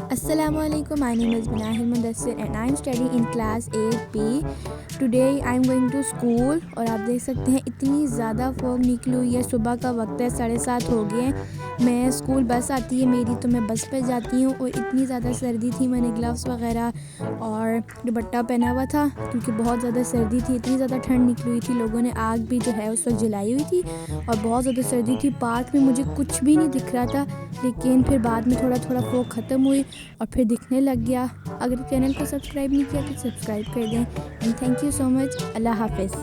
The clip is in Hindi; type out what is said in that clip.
Assalamualaikum. My name is Manahil and I am studying in class 8B. Today I am going to school और आप देख सकते हैं इतनी ज़्यादा फॉग निकली हुई है। सुबह का वक्त है, 7:30 हो गए हैं। मैं स्कूल बस आती है मेरी, तो मैं बस पे जाती हूँ और इतनी ज़्यादा सर्दी थी, मैंने ग्लव्स वगैरह और दुपट्टा पहना हुआ था क्योंकि बहुत ज़्यादा सर्दी थी, इतनी ज़्यादा ठंड निकली हुई थी। लोगों ने आग भी जो है उस वक्त जलाई हुई थी और बहुत ज़्यादा सर्दी थी। पार्क में मुझे कुछ भी नहीं दिख रहा था, लेकिन फिर बाद में थोड़ा थोड़ा फॉग ख़त्म हुई और फिर दिखने लग गया। अगर चैनल को सब्सक्राइब नहीं किया तो सब्सक्राइब कर दें and thank you so much. अल्लाह हाफ़िज़।